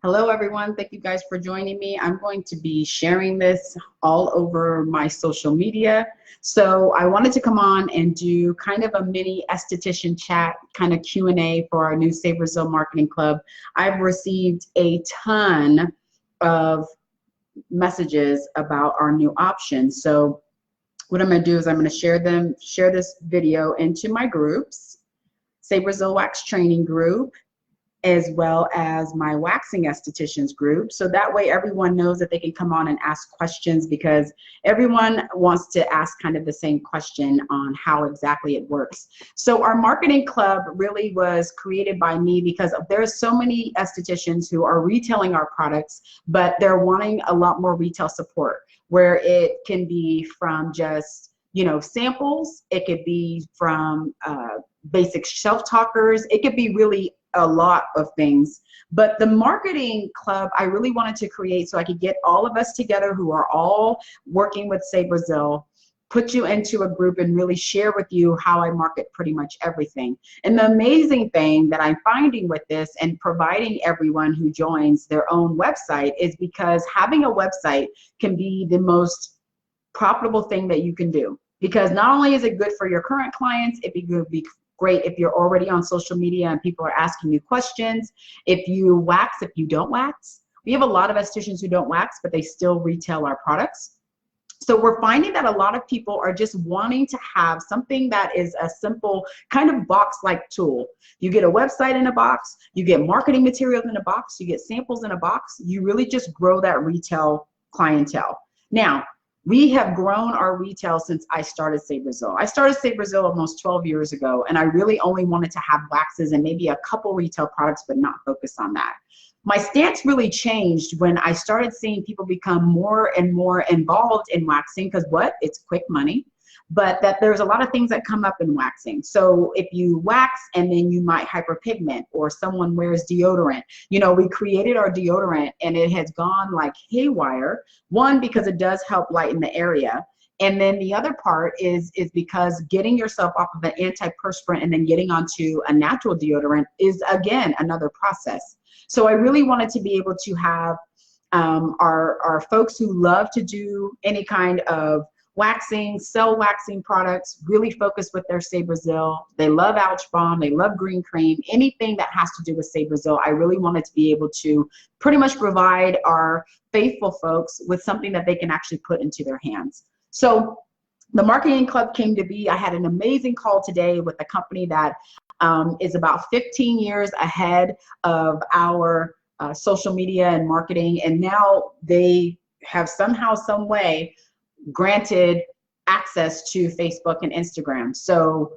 Hello, everyone. Thank you guys for joining me. I'm going to be sharing this all over my social media. So I wanted to come on and do kind of a mini esthetician chat, kind of Q&A for our new Save Brazil Marketing Club. I've received a ton of messages about our new options. So what I'm going to do is I'm going to share this video into my groups, Save Brazil Wax Training group, as well as my waxing estheticians group. So that way everyone knows that they can come on and ask questions, because everyone wants to ask kind of the same question on how exactly it works. So our marketing club really was created by me because there's so many estheticians who are retailing our products, but they're wanting a lot more retail support, where it can be from just, you know, samples, it could be from basic shelf talkers, it could be really a lot of things. But the marketing club I really wanted to create so I could get all of us together who are all working with Save Brazil, put you into a group and really share with you how I market pretty much everything. And the amazing thing that I'm finding with this and providing everyone who joins their own website is because having a website can be the most profitable thing that you can do. Because not only is it good for your current clients, it could be great if you're already on social media and people are asking you questions. If you wax, if you don't wax. We have a lot of estheticians who don't wax, but they still retail our products. So we're finding that a lot of people are just wanting to have something that is a simple kind of box-like tool. You get a website in a box, you get marketing materials in a box, you get samples in a box. You really just grow that retail clientele. Now, we have grown our retail since I started Save Brazil. I started Save Brazil almost 12 years ago, and I really only wanted to have waxes and maybe a couple retail products, but not focus on that. My stance really changed when I started seeing people become more and more involved in waxing, because what? It's quick money. But that there's a lot of things that come up in waxing. So if you wax and then you might hyperpigment, or someone wears deodorant, you know, we created our deodorant and it has gone like haywire. One, because it does help lighten the area. And then the other part is because getting yourself off of an antiperspirant and then getting onto a natural deodorant is, again, another process. So I really wanted to be able to have our folks who love to do any kind of waxing, sell waxing products, really focus with their Save Brazil. They love Ouch Balm, they love green cream, anything that has to do with Save Brazil. I really wanted to be able to pretty much provide our faithful folks with something that they can actually put into their hands. So the marketing club came to be. I had an amazing call today with a company that is about 15 years ahead of our social media and marketing, and now they have somehow, some way granted access to Facebook and Instagram. So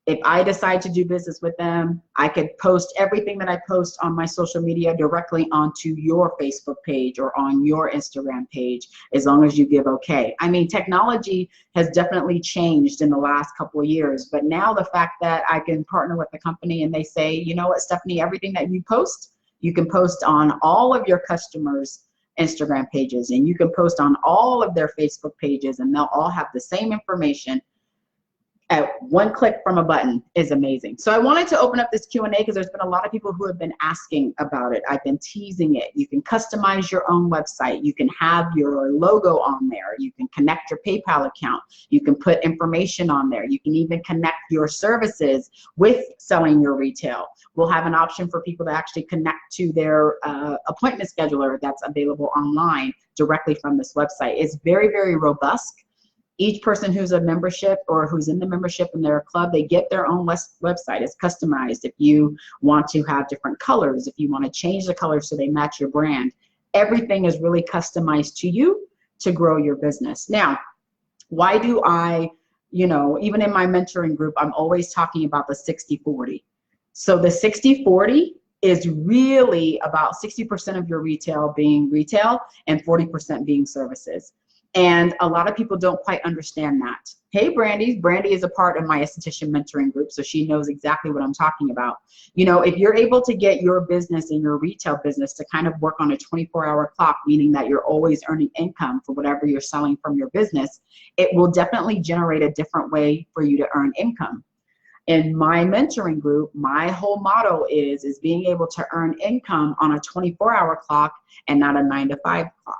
if I decide to do business with them, I could post everything that I post on my social media directly onto your Facebook page or on your Instagram page, as long as you give okay. I mean, technology has definitely changed in the last couple of years, but now the fact that I can partner with the company and they say, you know what, Stephanie, everything that you post, you can post on all of your customers' Instagram pages, and you can post on all of their Facebook pages, and they'll all have the same information at one click from a button. Is amazing. So I wanted to open up this Q&A because there's been a lot of people who have been asking about it. I've been teasing it. You can customize your own website. You can have your logo on there. You can connect your PayPal account. You can put information on there. You can even connect your services with selling your retail. We'll have an option for people to actually connect to their appointment scheduler that's available online directly from this website. It's very, very robust. Each person who's a membership or who's in the membership in their club, they get their own website. It's customized. If you want to have different colors, if you want to change the colors so they match your brand, everything is really customized to you to grow your business. Now, why do I, you know, even in my mentoring group, I'm always talking about the 60-40. So the 60-40 is really about 60% of your retail being retail and 40% being services. And a lot of people don't quite understand that. Hey, Brandy. Brandy is a part of my esthetician mentoring group, so she knows exactly what I'm talking about. You know, if you're able to get your business and your retail business to kind of work on a 24-hour clock, meaning that you're always earning income for whatever you're selling from your business, it will definitely generate a different way for you to earn income. In my mentoring group, my whole motto is being able to earn income on a 24-hour clock and not a 9-to-5 clock.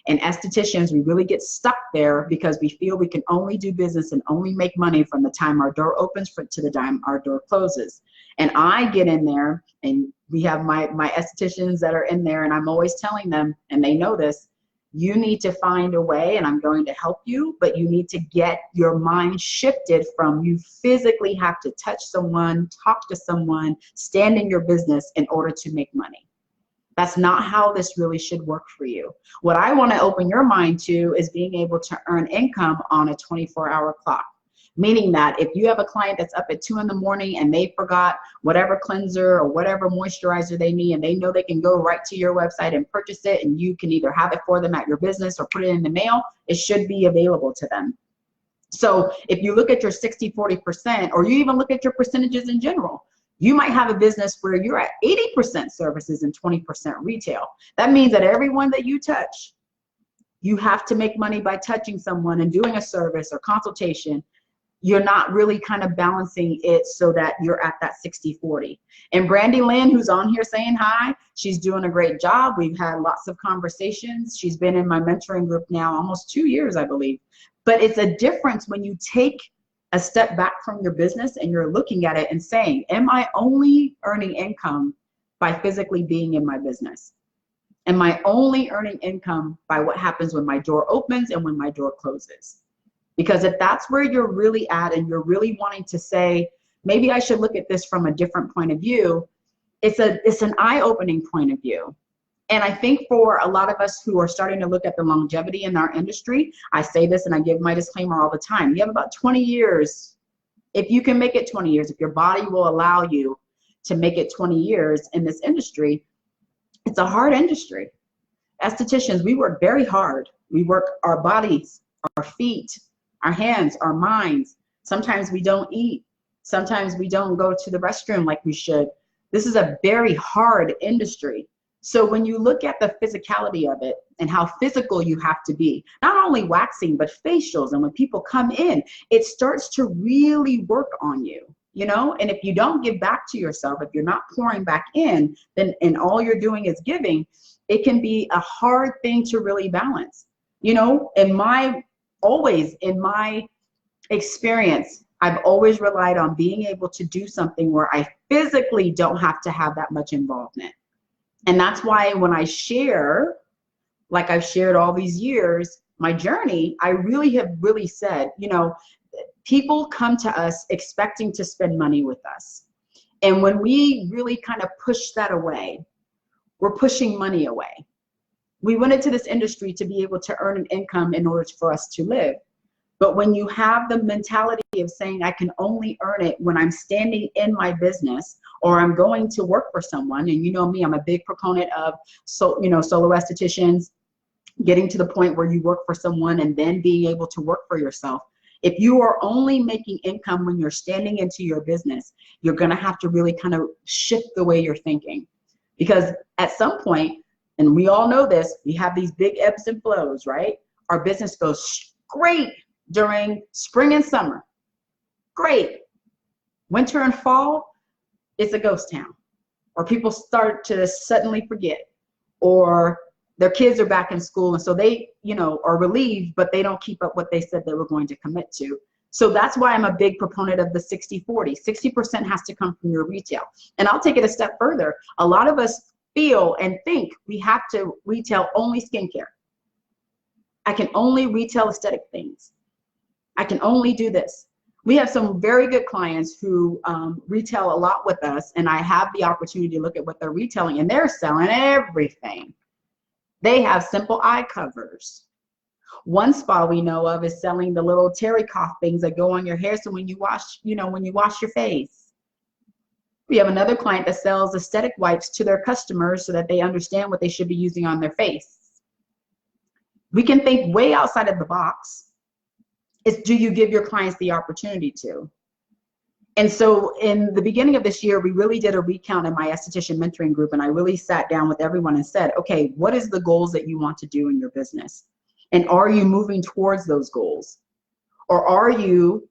And estheticians, we really get stuck there because we feel we can only do business and only make money from the time our door opens to the time our door closes. And I get in there, and we have my estheticians that are in there, and I'm always telling them, and they know this, you need to find a way, and I'm going to help you, but you need to get your mind shifted from you physically have to touch someone, talk to someone, stand in your business in order to make money. That's not how this really should work for you. What I want to open your mind to is being able to earn income on a 24-hour clock. Meaning that if you have a client that's up at 2 in the morning and they forgot whatever cleanser or whatever moisturizer they need, and they know they can go right to your website and purchase it, and you can either have it for them at your business or put it in the mail, it should be available to them. So if you look at your 60-40%, or you even look at your percentages in general, you might have a business where you're at 80% services and 20% retail. That means that everyone that you touch, you have to make money by touching someone and doing a service or consultation. You're not really kind of balancing it so that you're at that 60-40. And Brandy Lynn, who's on here saying hi, she's doing a great job. We've had lots of conversations. She's been in my mentoring group now almost 2 years, I believe. But it's a difference when you take a step back from your business and you're looking at it and saying, am I only earning income by physically being in my business? Am I only earning income by what happens when my door opens and when my door closes? Because if that's where you're really at and you're really wanting to say, maybe I should look at this from a different point of view, it's an eye-opening point of view. And I think for a lot of us who are starting to look at the longevity in our industry, I say this and I give my disclaimer all the time, you have about 20 years. If you can make it 20 years, if your body will allow you to make it 20 years in this industry, it's a hard industry. Estheticians, we work very hard. We work our bodies, our feet, our hands, our minds. Sometimes we don't eat. Sometimes we don't go to the restroom like we should. This is a very hard industry. So when you look at the physicality of it and how physical you have to be, not only waxing, but facials, and when people come in, it starts to really work on you, you know? And if you don't give back to yourself, if you're not pouring back in, then and all you're doing is giving, it can be a hard thing to really balance. You know, always in my experience, I've always relied on being able to do something where I physically don't have to have that much involvement. And that's why when I share, like I've shared all these years, my journey, I really have said, you know, people come to us expecting to spend money with us. And when we really kind of push that away, we're pushing money away. We went into this industry to be able to earn an income in order for us to live. But when you have the mentality of saying, I can only earn it when I'm standing in my business or I'm going to work for someone, and you know me, I'm a big proponent of solo estheticians, getting to the point where you work for someone and then being able to work for yourself. If you are only making income when you're standing into your business, you're going to have to really kind of shift the way you're thinking. Because at some point, and we all know this, we have these big ebbs and flows, right? Our business goes great during spring and summer. Great. Winter and fall, it's a ghost town. Or people start to suddenly forget. Or their kids are back in school, and so they, you know, are relieved, but they don't keep up what they said they were going to commit to. So that's why I'm a big proponent of the 60-40. 60% has to come from your retail. And I'll take it a step further. A lot of us feel and think we have to retail only skincare. I can only retail aesthetic things. I can only do this. We have some very good clients who retail a lot with us, and I have the opportunity to look at what they're retailing, and they're selling everything. They have simple eye covers. One spa we know of is selling the little terry cloth things that go on your hair, so when you wash, when you wash your face. We have another client that sells aesthetic wipes to their customers so that they understand what they should be using on their face. We can think way outside of the box. It's, do you give your clients the opportunity to? And so in the beginning of this year, we really did a recount in my esthetician mentoring group, and I really sat down with everyone and said, okay, what is the goals that you want to do in your business? And are you moving towards those goals? Or are you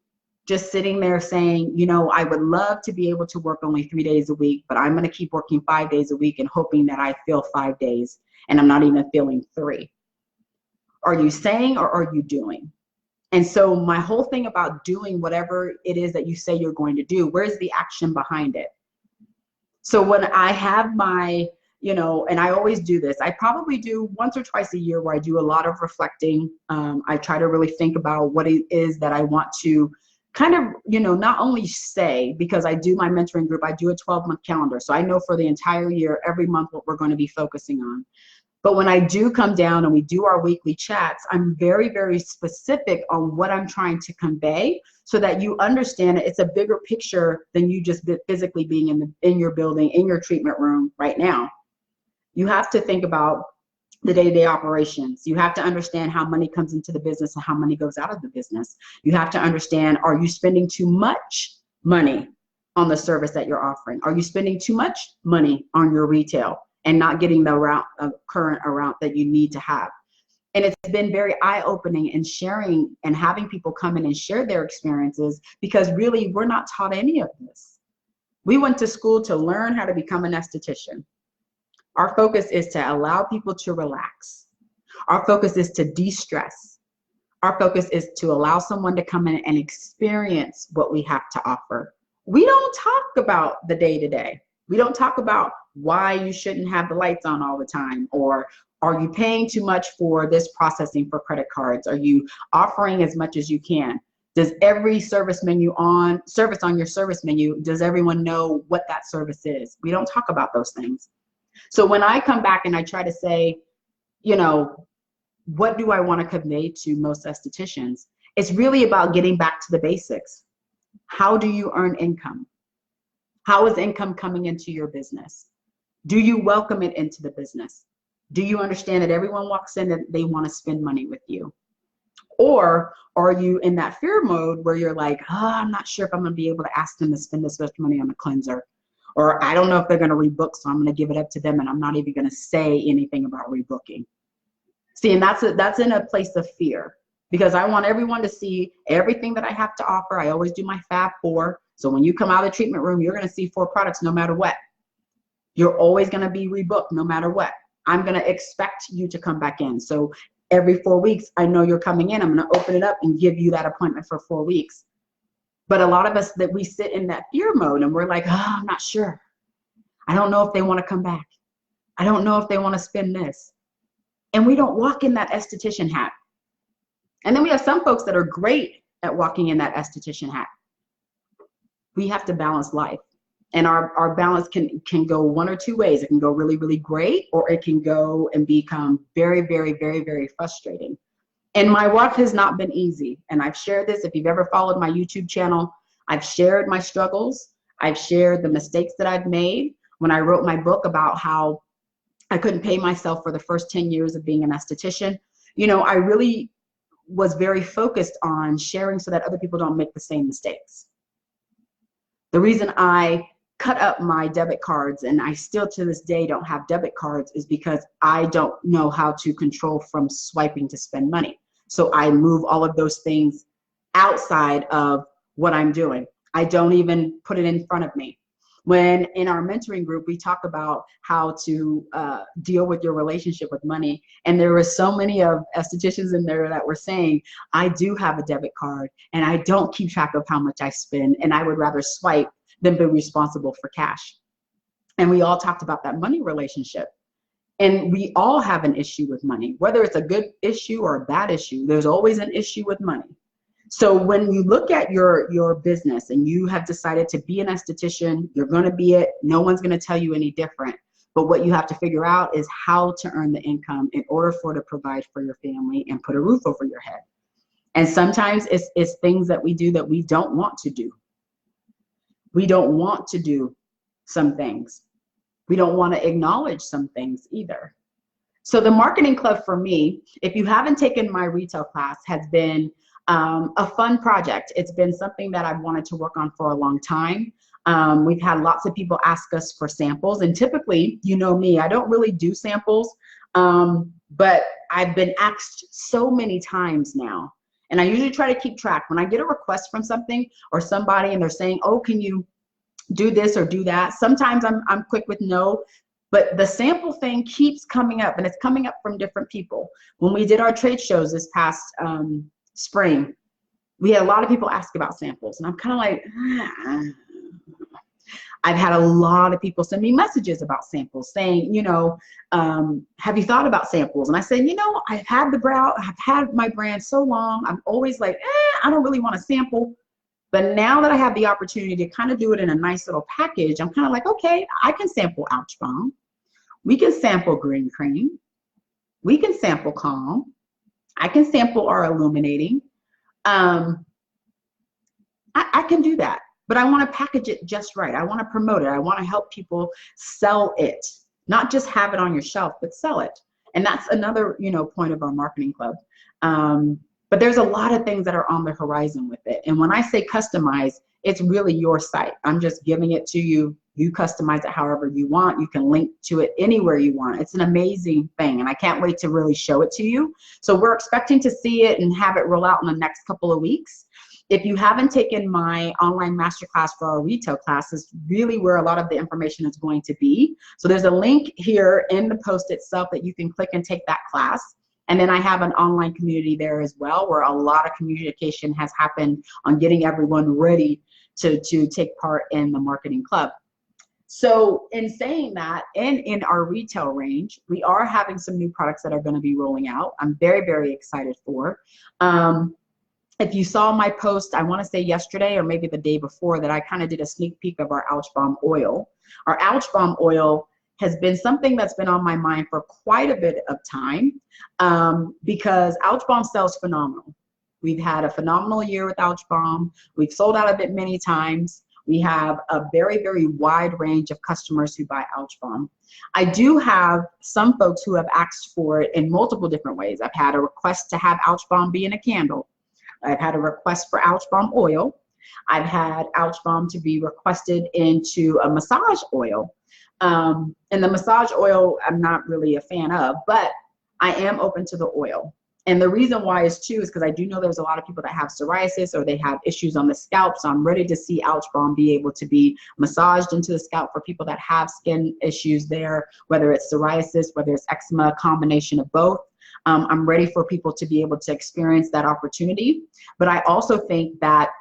just sitting there saying, you know, I would love to be able to work only 3 days a week, but I'm going to keep working 5 days a week and hoping that I feel 5 days and I'm not even feeling 3? Are you saying or are you doing? And so my whole thing about doing whatever it is that you say you're going to do, where's the action behind it? So when I have my, you know, and I always do this, I probably do once or twice a year where I do a lot of reflecting. I try to really think about what it is that I want to kind of, you know, not only say, because I do my mentoring group, I do a 12-month calendar. So I know for the entire year, every month, what we're going to be focusing on. But when I do come down and we do our weekly chats, I'm very, very specific on what I'm trying to convey so that you understand it's a bigger picture than you just physically being in your building, in your treatment room right now. You have to think about the day-to-day operations. You have to understand how money comes into the business and how money goes out of the business. You have to understand, are you spending too much money on the service that you're offering? Are you spending too much money on your retail and not getting the current amount that you need to have? And it's been very eye-opening and sharing and having people come in and share their experiences, because really we're not taught any of this. We went to school to learn how to become an esthetician. Our focus is to allow people to relax. Our focus is to de-stress. Our focus is to allow someone to come in and experience what we have to offer. We don't talk about the day-to-day. We don't talk about why you shouldn't have the lights on all the time, or are you paying too much for this processing for credit cards? Are you offering as much as you can? Does every service on your service menu, does everyone know what that service is? We don't talk about those things. So when I come back and I try to say, you know, what do I want to convey to most estheticians? It's really about getting back to the basics. How do you earn income? How is income coming into your business? Do you welcome it into the business? Do you understand that everyone walks in that they want to spend money with you? Or are you in that fear mode where you're like, oh, I'm not sure if I'm going to be able to ask them to spend this much money on a cleanser. Or I don't know if they're going to rebook, so I'm going to give it up to them and I'm not even going to say anything about rebooking. See, and that's in a place of fear, because I want everyone to see everything that I have to offer. I always do my Fab 4. So when you come out of the treatment room, you're going to see 4 products no matter what. You're always going to be rebooked no matter what. I'm going to expect you to come back in. So every 4 weeks, I know you're coming in. I'm going to open it up and give you that appointment for 4 weeks. But a lot of us, that we sit in that fear mode and we're like, oh, I'm not sure. I don't know if they want to come back. I don't know if they want to spend this. And we don't walk in that esthetician hat. And then we have some folks that are great at walking in that esthetician hat. We have to balance life. And our balance can go one or two ways. It can go really, really great, or it can go and become very, very, very, very frustrating. And my walk has not been easy. And I've shared this. If you've ever followed my YouTube channel, I've shared my struggles. I've shared the mistakes that I've made when I wrote my book about how I couldn't pay myself for the first 10 years of being an esthetician. You know, I really was very focused on sharing so that other people don't make the same mistakes. The reason I cut up my debit cards, and I still to this day don't have debit cards, is because I don't know how to control from swiping to spend money. So I move all of those things outside of what I'm doing. I don't even put it in front of me. When in our mentoring group, we talk about how to deal with your relationship with money. And there were so many of estheticians in there that were saying, I do have a debit card and I don't keep track of how much I spend, and I would rather swipe than be responsible for cash. And we all talked about that money relationship. And we all have an issue with money, whether it's a good issue or a bad issue. There's always an issue with money. So when you look at your business and you have decided to be an esthetician, you're going to be it. No one's going to tell you any different. But what you have to figure out is how to earn the income in order to provide for your family and put a roof over your head. And sometimes it's things that we do that we don't want to do. We don't want to do some things. We don't want to acknowledge some things either. So the marketing club for me, if you haven't taken my retail class, has been a fun project. It's been something that I've wanted to work on for a long time. We've had lots of people ask us for samples, and typically, you know me, I don't really do samples, but I've been asked so many times now. And I usually try to keep track. When I get a request from something or somebody and they're saying, oh, can you do this or do that? Sometimes I'm quick with no, but the sample thing keeps coming up, and it's coming up from different people. When we did our trade shows this past spring, we had a lot of people ask about samples, and I'm kind of like, I've had a lot of people send me messages about samples saying, you know, have you thought about samples? And I said, you know, I've had my brand so long, I'm always like, I don't really want to sample. But now that I have the opportunity to kind of do it in a nice little package, I'm kind of like, okay, I can sample Ouch Bomb. We can sample Green Cream. We can sample Calm. I can sample our Illuminating. I can do that, but I want to package it just right. I want to promote it. I want to help people sell it, not just have it on your shelf, but sell it. And that's another, you know, point of our marketing club. But there's a lot of things that are on the horizon with it. And when I say customize, it's really your site. I'm just giving it to you. You customize it however you want. You can link to it anywhere you want. It's an amazing thing, and I can't wait to really show it to you. So we're expecting to see it and have it roll out in the next couple of weeks. If you haven't taken my online masterclass for our retail class, is really where a lot of the information is going to be. So there's a link here in the post itself that you can click and take that class. And then I have an online community there as well, where a lot of communication has happened on getting everyone ready to take part in the marketing club. So in saying that, and in our retail range, we are having some new products that are going to be rolling out. I'm very, very excited for. If you saw my post, I want to say yesterday or maybe the day before, that I kind of did a sneak peek of our Ouch Bomb oil. Our Ouch Bomb oil has been something that's been on my mind for quite a bit of time, because Ouch Bomb sells phenomenal. We've had a phenomenal year with Ouch Bomb. We've sold out of it many times. We have a very, very wide range of customers who buy Ouch Bomb. I do have some folks who have asked for it in multiple different ways. I've had a request to have Ouch Bomb be in a candle. I've had a request for Ouch Bomb oil. I've had Ouch Bomb to be requested into a massage oil. And the massage oil, I'm not really a fan of, but I am open to the oil. And the reason why is too, is because I do know there's a lot of people that have psoriasis or they have issues on the scalp. So I'm ready to see Ouch Bomb be able to be massaged into the scalp for people that have skin issues there, whether it's psoriasis, whether it's eczema, a combination of both. I'm ready for people to be able to experience that opportunity. But I also think that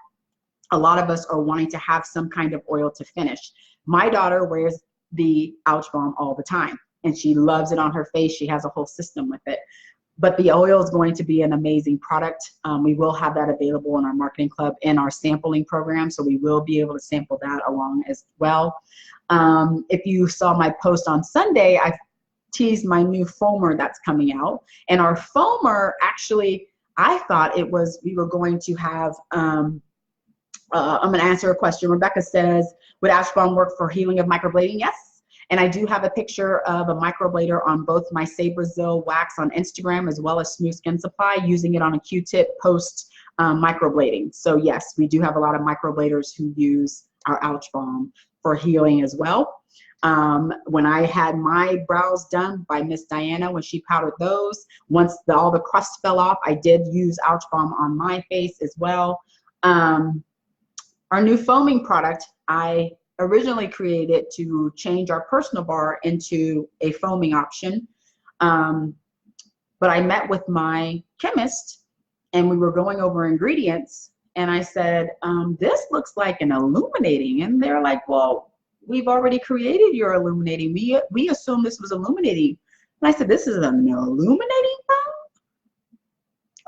a lot of us are wanting to have some kind of oil to finish. My daughter wears the Ouch Bomb all the time, and she loves it on her face. She has a whole system with it. But the oil is going to be an amazing product. We will have that available in our marketing club in our sampling program, so we will be able to sample that along as well. If you saw my post on Sunday, I teased my new foamer that's coming out. And our foamer, actually, I thought it was, we were going to have, I'm going to answer a question. Rebecca says, would Ouch Bomb work for healing of microblading? Yes. And I do have a picture of a microblader on both my Brazil wax on Instagram as well as Smooth Skin Supply, using it on a Q-tip post microblading. So yes, we do have a lot of microbladers who use our Ouch Bomb for healing as well. When I had my brows done by Miss Diana, when she powdered those, once all the crust fell off, I did use Ouch Bomb on my face as well. Our new foaming product, I originally created to change our personal bar into a foaming option. But I met with my chemist and we were going over ingredients, and I said, this looks like an illuminating. And they're like, well, we've already created your illuminating. We assumed this was illuminating. And I said, this is an illuminating foam?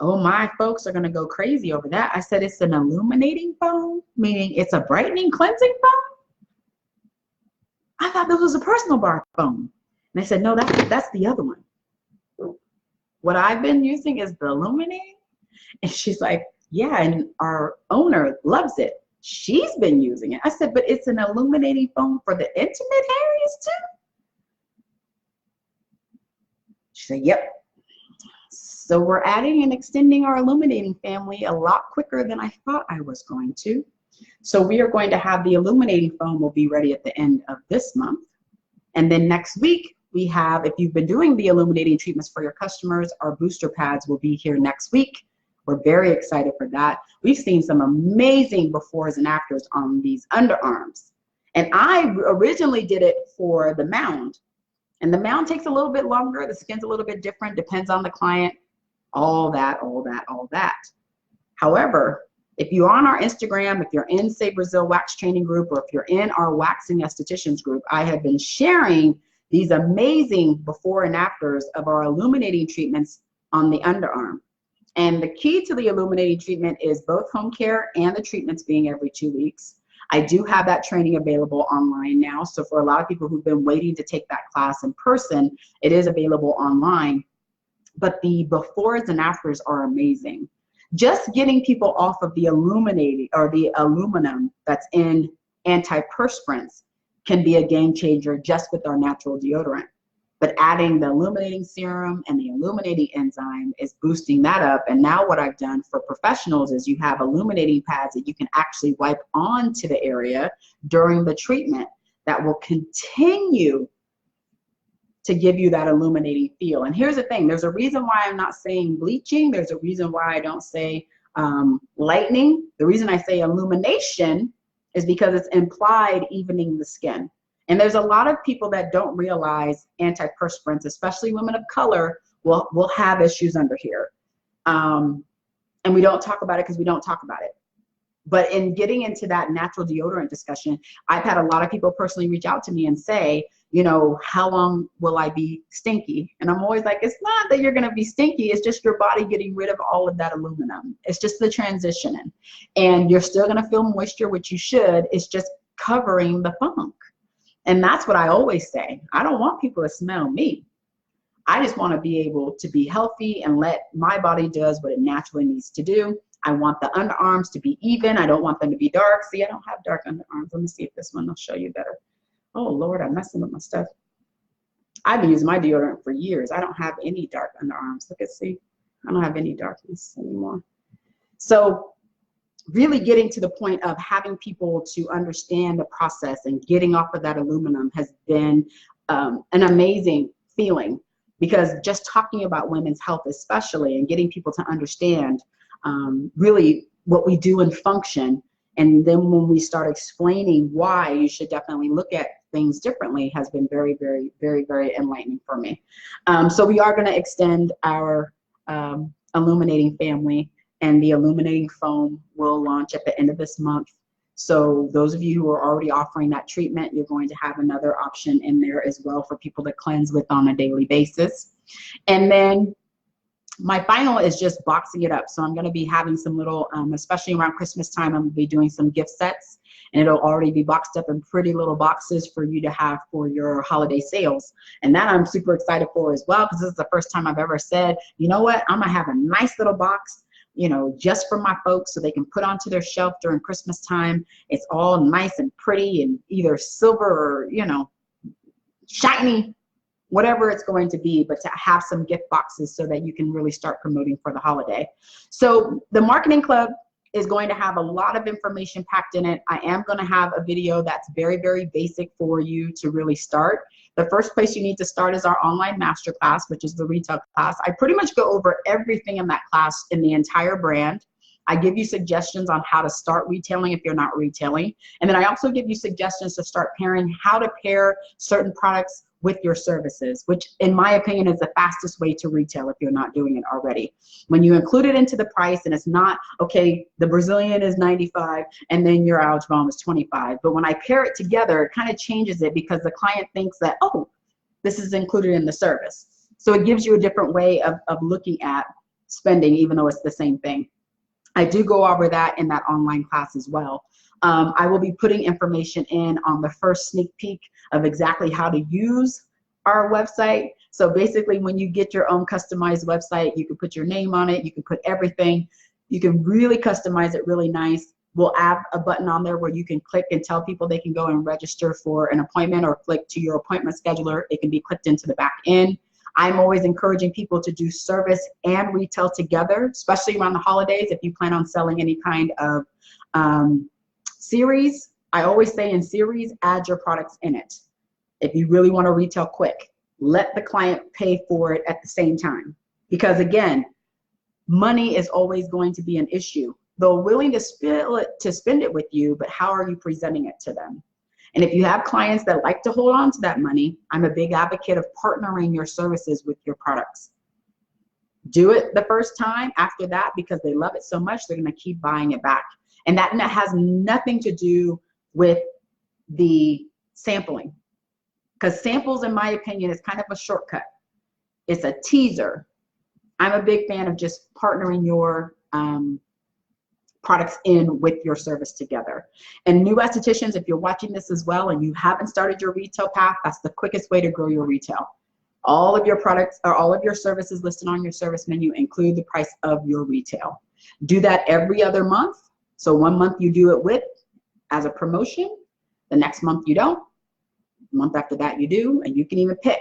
Oh, my folks are gonna go crazy over that. I said, it's an illuminating foam, meaning it's a brightening, cleansing foam? I thought this was a personal bar foam. And I said, no, that's the other one. What I've been using is the Illuminating. And she's like, yeah, and our owner loves it. She's been using it. I said, but it's an illuminating foam for the intimate areas too? She said, yep. So we're adding and extending our illuminating family a lot quicker than I thought I was going to. So we are going to have the illuminating foam will be ready at the end of this month. And then next week, we have, if you've been doing the illuminating treatments for your customers, our booster pads will be here next week We're very excited for that. We've seen some amazing befores and afters on these underarms. And I originally did it for the mound. And the mound takes a little bit longer. The skin's a little bit different, depends on the client, all that. However, if you're on our Instagram, if you're in Say Brazil Wax Training Group, or if you're in our Waxing Estheticians group, I have been sharing these amazing before and afters of our illuminating treatments on the underarm. And the key to the illuminating treatment is both home care and the treatments being every 2 weeks. I do have that training available online now. So for a lot of people who've been waiting to take that class in person, it is available online. But the befores and afters are amazing. Just getting people off of the illuminating or the aluminum that's in antiperspirants can be a game changer just with our natural deodorant. But adding the illuminating serum and the illuminating enzyme is boosting that up. And now what I've done for professionals is you have illuminating pads that you can actually wipe onto the area during the treatment that will continue to give you that illuminating feel. And here's the thing, there's a reason why I'm not saying bleaching. There's a reason why I don't say lightening. The reason I say illumination is because it's implied evening the skin. And there's a lot of people that don't realize antiperspirants, especially women of color, will have issues under here. And we don't talk about it because we don't talk about it. But in getting into that natural deodorant discussion, I've had a lot of people personally reach out to me and say, you know, how long will I be stinky? And I'm always like, it's not that you're going to be stinky. It's just your body getting rid of all of that aluminum. It's just the transitioning. And you're still going to feel moisture, which you should. It's just covering the funk. And that's what I always say. I don't want people to smell me. I just want to be able to be healthy and let my body does what it naturally needs to do. I want the underarms to be even. I don't want them to be dark. See, I don't have dark underarms. Let me see if this one will show you better. Oh, Lord, I'm messing with my stuff. I've been using my deodorant for years. I don't have any dark underarms. Look at, see, I don't have any darkness anymore. So really getting to the point of having people to understand the process and getting off of that aluminum has been an amazing feeling, because just talking about women's health especially and getting people to understand really what we do and function. And then when we start explaining why you should definitely look at things differently has been very, very, very, very enlightening for me. So we are going to extend our illuminating family, and the illuminating foam will launch at the end of this month. So those of you who are already offering that treatment, you're going to have another option in there as well for people to cleanse with on a daily basis. And then my final is just boxing it up. So I'm going to be having some little, especially around Christmas time, I'm going to be doing some gift sets, and it'll already be boxed up in pretty little boxes for you to have for your holiday sales. And that I'm super excited for as well, because this is the first time I've ever said, you know what, I'm going to have a nice little box, you know, just for my folks so they can put onto their shelf during Christmas time. It's all nice and pretty and either silver or, you know, shiny, whatever it's going to be, but to have some gift boxes so that you can really start promoting for the holiday. So the marketing club is going to have a lot of information packed in it. I am going to have a video that's very, very basic for you to really start. The first place you need to start is our online masterclass, which is the retail class. I pretty much go over everything in that class in the entire brand. I give you suggestions on how to start retailing if you're not retailing. And then I also give you suggestions to start pairing, how to pair certain products with your services, which in my opinion is the fastest way to retail if you're not doing it already. When you include it into the price, and it's not, okay, the Brazilian is 95 and then your algae balm is 25. But when I pair it together, it kind of changes it, because the client thinks that, oh, this is included in the service. So it gives you a different way of looking at spending, even though it's the same thing. I do go over that in that online class as well. I will be putting information in on the first sneak peek of exactly how to use our website. So basically, when you get your own customized website, you can put your name on it, you can put everything, you can really customize it really nice. We'll add a button on there where you can click and tell people they can go and register for an appointment, or click to your appointment scheduler. It can be clicked into the back end. I'm always encouraging people to do service and retail together, especially around the holidays. If you plan on selling any kind of series, I always say in series, add your products in it. If you really want to retail quick, let the client pay for it at the same time. Because again, money is always going to be an issue. They're willing to spend it with you, but how are you presenting it to them? And if you have clients that like to hold on to that money, I'm a big advocate of partnering your services with your products. Do it the first time. After that, because they love it so much, they're going to keep buying it back. And that has nothing to do with the sampling, because samples, in my opinion, is kind of a shortcut. It's a teaser. I'm a big fan of just partnering your products in with your service together. And new estheticians, if you're watching this as well and you haven't started your retail path, that's the quickest way to grow your retail. All of your products or all of your services listed on your service menu include the price of your retail. Do that every other month. So one month you do it with as a promotion, the next month you don't, the month after that you do, and you can even pick.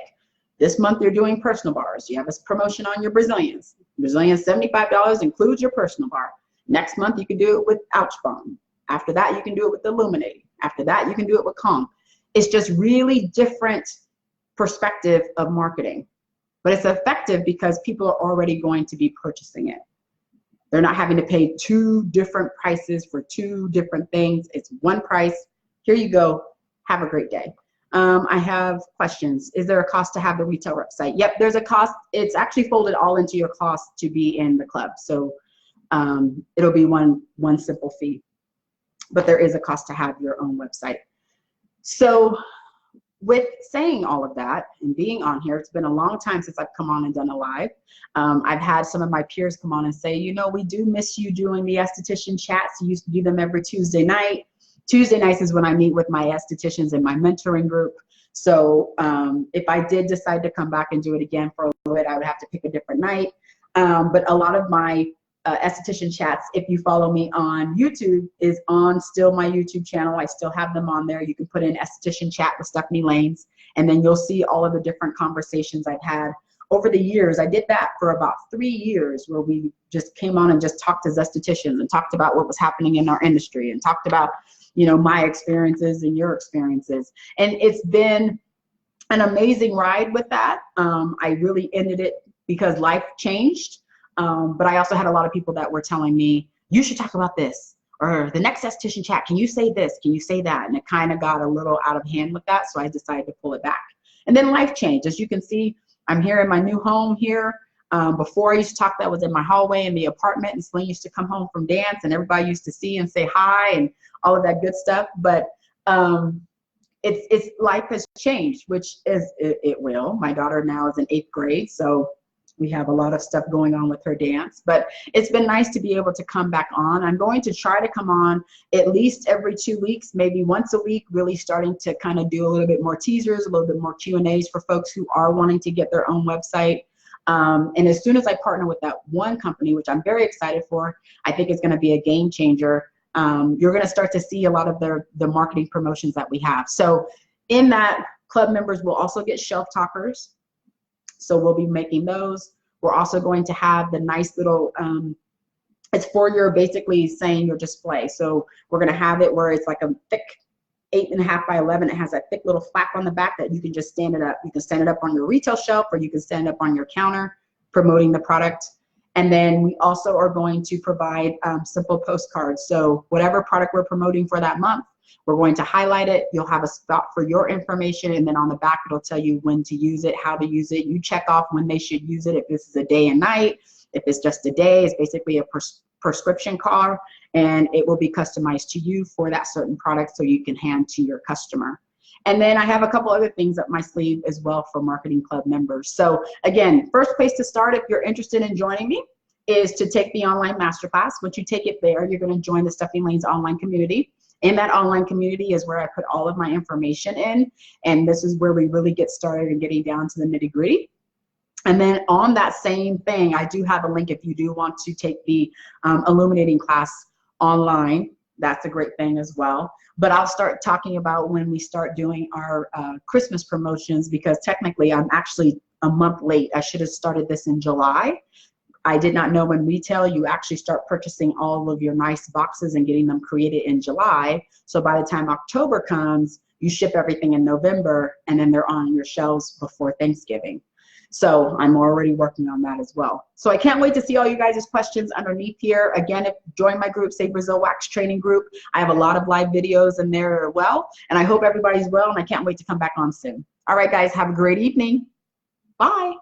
This month you're doing personal bars. You have a promotion on your Brazilians. Brazilians, $75 includes your personal bar. Next month you can do it with Ouch Bomb. After that you can do it with Illuminating. After that you can do it with Calm. It's just really different perspective of marketing, but it's effective because people are already going to be purchasing it. They're not having to pay two different prices for two different things. It's one price. Here you go. Have a great day. I have questions. Is there a cost to have the retail website? Yep, there's a cost. It's actually folded all into your cost to be in the club. So it'll be one simple fee, but there is a cost to have your own website. So with saying all of that and being on here, it's been a long time since I've come on and done a live. I've had some of my peers come on and say, you know, we do miss you doing the esthetician chats. You used to do them every Tuesday night. Tuesday nights is when I meet with my estheticians in my mentoring group. So if I did decide to come back and do it again for a little bit, I would have to pick a different night. But a lot of my esthetician chats, if you follow me on YouTube, is on still my YouTube channel. I still have them on there. You can put in esthetician chat with Stephanie Laynes, and then you'll see all of the different conversations I've had over the years. I did that for about 3 years, where we just came on and just talked as estheticians and talked about what was happening in our industry and talked about, you know, my experiences and your experiences. And it's been an amazing ride with that. I really ended it because life changed. But I also had a lot of people that were telling me, you should talk about this, or the next esthetician chat, can you say this, can you say that? And it kind of got a little out of hand with that, so I decided to pull it back. And then life changed. As you can see, I'm here in my new home here. Before I used to talk, that was in my hallway in the apartment, and Celine used to come home from dance and everybody used to see and say hi and all of that good stuff. But it's life has changed, which is, it will. My daughter now is in 8th grade, so we have a lot of stuff going on with her dance, but it's been nice to be able to come back on. I'm going to try to come on at least every 2 weeks, maybe once a week, really starting to kind of do a little bit more teasers, a little bit more Q&As for folks who are wanting to get their own website. And as soon as I partner with that one company, which I'm very excited for, I think it's going to be a game changer. You're going to start to see a lot of the marketing promotions that we have. So in that, club members will also get shelf talkers. So we'll be making those. We're also going to have the nice little, it's for your, basically saying your display. So we're going to have it where it's like a thick 8.5 by 11. It has that thick little flap on the back that you can just stand it up. You can stand it up on your retail shelf, or you can stand it up on your counter promoting the product. And then we also are going to provide simple postcards. So whatever product we're promoting for that month, we're going to highlight it. You'll have a spot for your information, and then on the back it'll tell you when to use it, how to use it. You check off when they should use it. If this is a day and night, if it's just a day, it's basically a prescription card, and it will be customized to you for that certain product so you can hand to your customer. And then I have a couple other things up my sleeve as well for Marketing Club members. So again, first place to start if you're interested in joining me is to take the online masterclass. Once you take it there, you're going to join the Stephanie Laynes online community. In that online community is where I put all of my information in, and this is where we really get started in getting down to the nitty-gritty. And then on that same thing, I do have a link if you do want to take the Illuminating class online. That's a great thing as well. But I'll start talking about when we start doing our Christmas promotions, because technically I'm actually a month late. I should have started this in July. I did not know in retail you actually start purchasing all of your nice boxes and getting them created in July. So by the time October comes, you ship everything in November, and then they're on your shelves before Thanksgiving. So I'm already working on that as well. So I can't wait to see all you guys' questions underneath here. Again, join my group, Say Brazil Wax Training Group. I have a lot of live videos in there as well. And I hope everybody's well, and I can't wait to come back on soon. All right, guys, have a great evening. Bye.